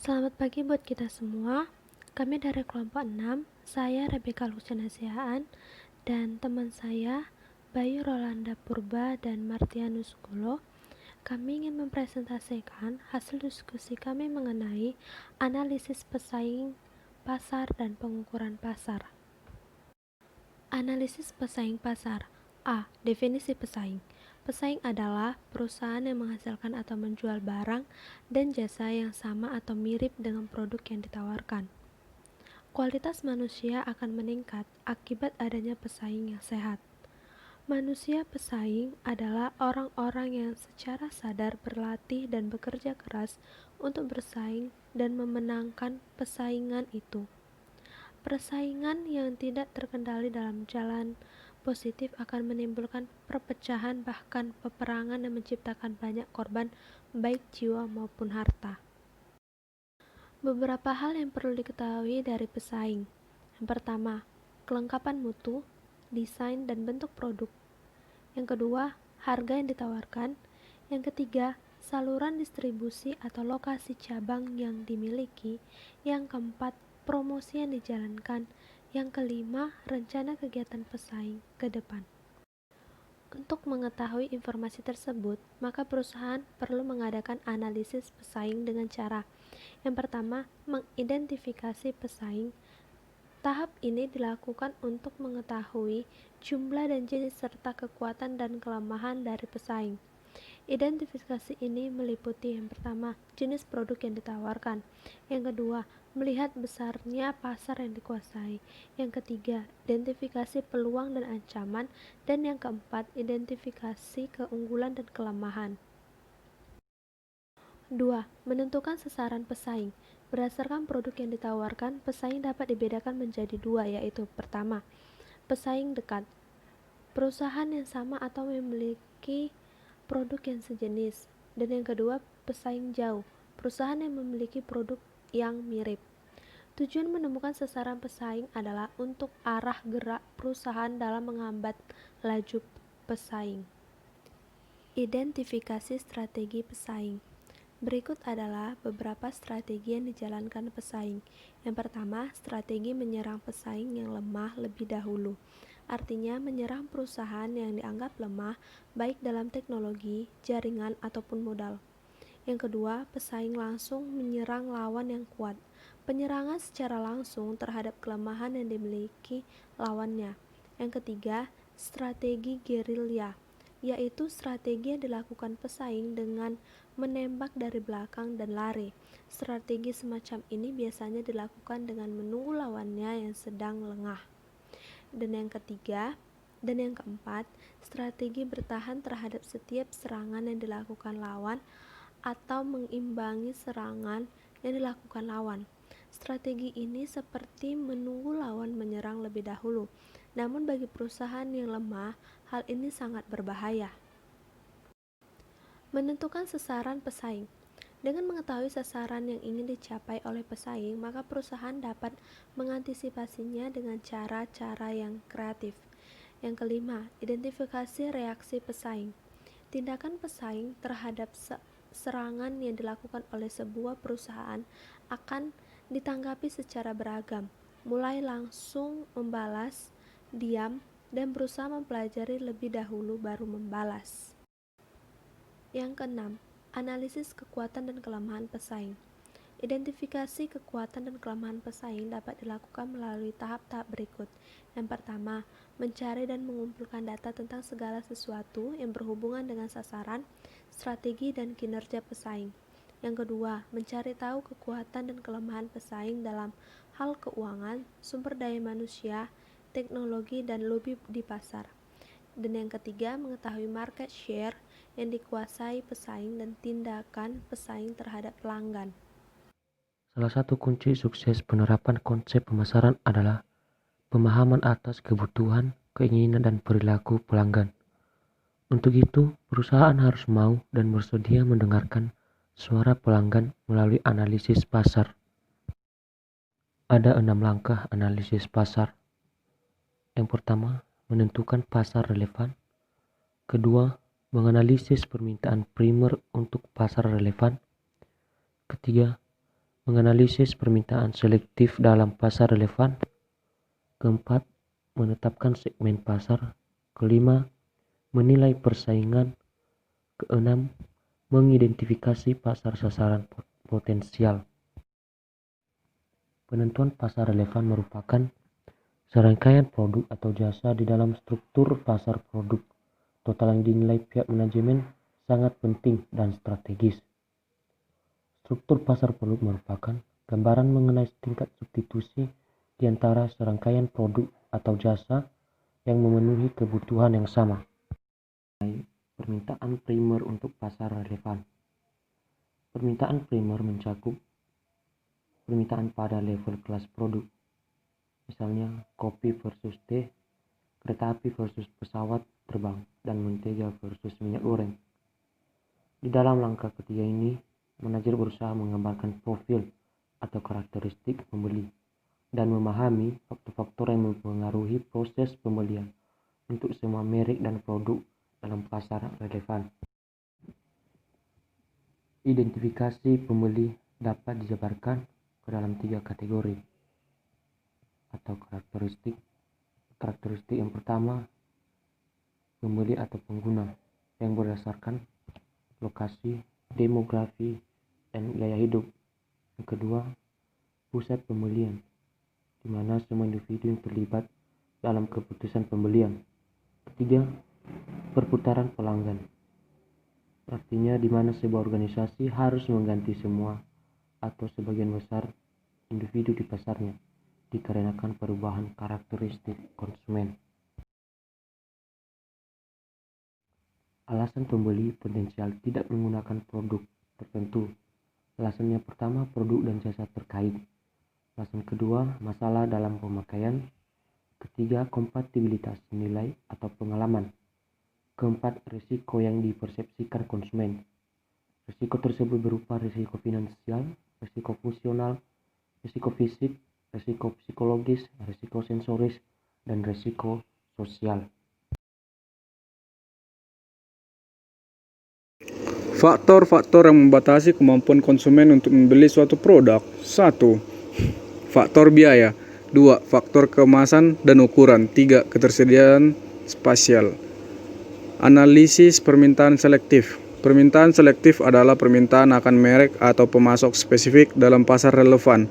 Selamat pagi buat kita semua. Kami dari kelompok 6, saya Rebecca Luciana Sihaan, dan teman saya Bayu Rolanda Purba dan Martianus Golo. Kami ingin mempresentasikan hasil diskusi kami mengenai analisis pesaing pasar dan pengukuran pasar. Analisis pesaing pasar. A. Definisi pesaing. Pesaing adalah perusahaan yang menghasilkan atau menjual barang dan jasa yang sama atau mirip dengan produk yang ditawarkan. Kualitas manusia akan meningkat akibat adanya pesaing yang sehat. Manusia pesaing adalah orang-orang yang secara sadar berlatih dan bekerja keras untuk bersaing dan memenangkan persaingan itu. Persaingan yang tidak terkendali dalam jalan positif akan menimbulkan perpecahan bahkan peperangan dan menciptakan banyak korban baik jiwa maupun harta. Beberapa hal yang perlu diketahui dari pesaing. Yang pertama, kelengkapan mutu, desain dan bentuk produk. Yang kedua, harga yang ditawarkan. Yang ketiga, saluran distribusi atau lokasi cabang yang dimiliki. Yang keempat, promosi yang dijalankan. Yang kelima, rencana kegiatan pesaing ke depan. Untuk mengetahui informasi tersebut, maka perusahaan perlu mengadakan analisis pesaing dengan cara yang pertama, mengidentifikasi pesaing. Tahap ini dilakukan untuk mengetahui jumlah dan jenis serta kekuatan dan kelemahan dari pesaing. Identifikasi ini meliputi yang pertama, jenis produk yang ditawarkan. Yang kedua, melihat besarnya pasar yang dikuasai. Yang ketiga, identifikasi peluang dan ancaman. Dan yang keempat, identifikasi keunggulan dan kelemahan. 2. Menentukan sasaran pesaing. Berdasarkan produk yang ditawarkan, pesaing dapat dibedakan menjadi dua, yaitu pertama, pesaing dekat. Perusahaan yang sama atau memiliki produk yang sejenis. Dan yang kedua, pesaing jauh. Perusahaan yang memiliki produk yang mirip. Tujuan menemukan sasaran pesaing adalah untuk arah gerak perusahaan dalam menghambat laju pesaing. Identifikasi strategi pesaing. Berikut adalah beberapa strategi yang dijalankan pesaing. Yang pertama, strategi menyerang pesaing yang lemah lebih dahulu. Artinya menyerang perusahaan yang dianggap lemah baik dalam teknologi, jaringan, ataupun modal. Yang kedua, pesaing langsung menyerang lawan yang kuat. Penyerangan secara langsung terhadap kelemahan yang dimiliki lawannya. Yang ketiga, strategi gerilya, yaitu strategi yang dilakukan pesaing dengan menembak dari belakang dan lari. Strategi semacam ini biasanya dilakukan dengan menunggu lawannya yang sedang lengah. Dan yang keempat, strategi bertahan terhadap setiap serangan yang dilakukan lawan atau mengimbangi serangan yang dilakukan lawan. Strategi ini seperti menunggu lawan menyerang lebih dahulu. Namun bagi perusahaan yang lemah, hal ini sangat berbahaya. Menentukan sasaran pesaing. Dengan mengetahui sasaran yang ingin dicapai oleh pesaing, maka perusahaan dapat mengantisipasinya dengan cara-cara yang kreatif. Yang kelima, identifikasi reaksi pesaing. Tindakan pesaing terhadap serangan yang dilakukan oleh sebuah perusahaan akan ditanggapi secara beragam, mulai langsung membalas, diam, dan berusaha mempelajari lebih dahulu baru membalas. Yang keenam, analisis kekuatan dan kelemahan pesaing. Identifikasi kekuatan dan kelemahan pesaing dapat dilakukan melalui tahap-tahap berikut. Yang pertama, mencari dan mengumpulkan data tentang segala sesuatu yang berhubungan dengan sasaran, strategi, dan kinerja pesaing. Yang kedua, mencari tahu kekuatan dan kelemahan pesaing dalam hal keuangan, sumber daya manusia, teknologi, dan lobby di pasar. Dan yang ketiga, mengetahui market share yang dikuasai pesaing dan tindakan pesaing terhadap pelanggan. Salah satu kunci sukses penerapan konsep pemasaran adalah pemahaman atas kebutuhan, keinginan, dan perilaku pelanggan. Untuk itu, perusahaan harus mau dan bersedia mendengarkan suara pelanggan melalui analisis pasar. Ada 6 langkah analisis pasar. Yang pertama, menentukan pasar relevan. Kedua, menganalisis permintaan primer untuk pasar relevan. Ketiga, menganalisis permintaan selektif dalam pasar relevan. Keempat, menetapkan segmen pasar. Kelima, menilai persaingan. Keenam, mengidentifikasi pasar sasaran potensial. Penentuan pasar relevan merupakan serangkaian produk atau jasa di dalam struktur pasar produk total yang dinilai pihak manajemen sangat penting dan strategis. Struktur pasar produk merupakan gambaran mengenai tingkat substitusi di antara serangkaian produk atau jasa yang memenuhi kebutuhan yang sama. Permintaan primer untuk pasar relevan. Permintaan primer mencakup permintaan pada level kelas produk, misalnya kopi versus teh, kereta api versus pesawat terbang, dan mentega versus minyak goreng. Di dalam langkah ketiga ini, manajer berusaha menggambarkan profil atau karakteristik pembeli dan memahami faktor-faktor yang mempengaruhi proses pembelian untuk semua merek dan produk dalam pasar relevan. Identifikasi pembeli dapat dijabarkan ke dalam 3 kategori atau karakteristik. Karakteristik yang pertama, pembeli atau pengguna yang berdasarkan lokasi, demografi, dan gaya hidup. Yang kedua, pusat pembelian, di mana semua individu yang terlibat dalam keputusan pembelian. Ketiga, perputaran pelanggan, artinya di mana sebuah organisasi harus mengganti semua atau sebagian besar individu di pasarnya dikarenakan perubahan karakteristik konsumen. Alasan pembeli potensial tidak menggunakan produk tertentu. Alasan yang pertama, produk dan jasa terkait. Alasan kedua, masalah dalam pemakaian. Ketiga, kompatibilitas nilai atau pengalaman. Keempat, risiko yang dipersepsikan konsumen. Risiko tersebut berupa risiko finansial, risiko fungsional, risiko fisik, risiko psikologis, risiko sensoris, dan risiko sosial. Faktor-faktor yang membatasi kemampuan konsumen untuk membeli suatu produk. 1. Faktor biaya. 2. Faktor kemasan dan ukuran. 3. Ketersediaan spasial. Analisis permintaan selektif. Permintaan selektif adalah permintaan akan merek atau pemasok spesifik dalam pasar relevan.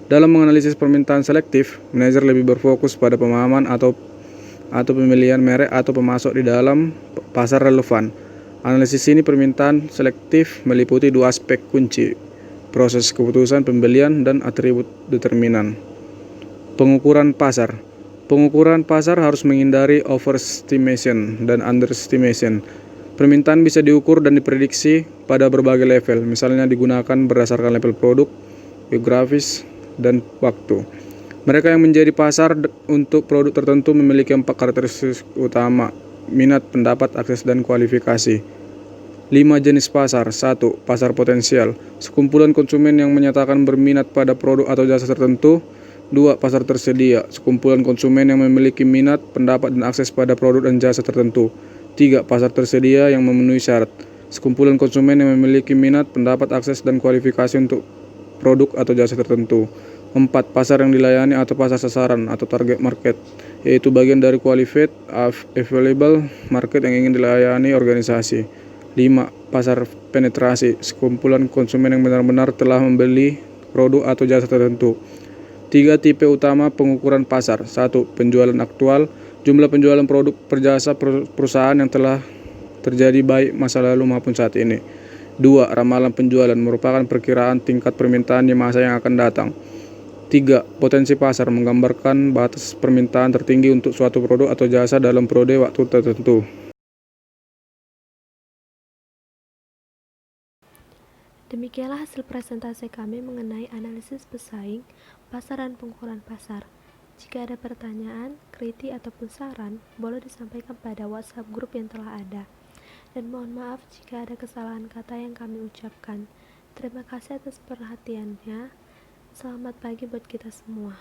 Dalam menganalisis permintaan selektif, manajer lebih berfokus pada pemahaman atau pemilihan merek atau pemasok di dalam pasar relevan. Analisis ini permintaan selektif meliputi 2 aspek kunci: proses keputusan pembelian dan atribut determinan. Pengukuran pasar. Pengukuran pasar harus menghindari overestimation dan underestimation. Permintaan bisa diukur dan diprediksi pada berbagai level, misalnya digunakan berdasarkan level produk, geografis, dan waktu. Mereka yang menjadi pasar untuk produk tertentu memiliki 4 karakteristik utama: minat, pendapat, akses, dan kualifikasi. 5 jenis pasar. 1. Pasar potensial. Sekumpulan konsumen yang menyatakan berminat pada produk atau jasa tertentu. 2. Pasar tersedia. Sekumpulan konsumen yang memiliki minat, pendapat, dan akses pada produk dan jasa tertentu. 3. Pasar tersedia yang memenuhi syarat. Sekumpulan konsumen yang memiliki minat, pendapat, akses, dan kualifikasi untuk produk atau jasa tertentu. 4. Pasar yang dilayani atau pasar sasaran atau target market, yaitu bagian dari qualified available market yang ingin dilayani organisasi. 5. Pasar penetrasi. Sekumpulan konsumen yang benar-benar telah membeli produk atau jasa tertentu. 3 tipe utama pengukuran pasar. 1. Penjualan aktual. Jumlah penjualan produk per jasa perusahaan yang telah terjadi baik masa lalu maupun saat ini. 2. Ramalan penjualan, merupakan perkiraan tingkat permintaan di masa yang akan datang. 3. Potensi pasar, menggambarkan batas permintaan tertinggi untuk suatu produk atau jasa dalam periode waktu tertentu. Demikianlah hasil presentasi kami mengenai analisis pesaing, pasar dan pengukuran pasar. Jika ada pertanyaan, kritik ataupun saran, boleh disampaikan pada WhatsApp grup yang telah ada. Dan mohon maaf jika ada kesalahan kata yang kami ucapkan. Terima kasih atas perhatiannya. Selamat pagi buat kita semua.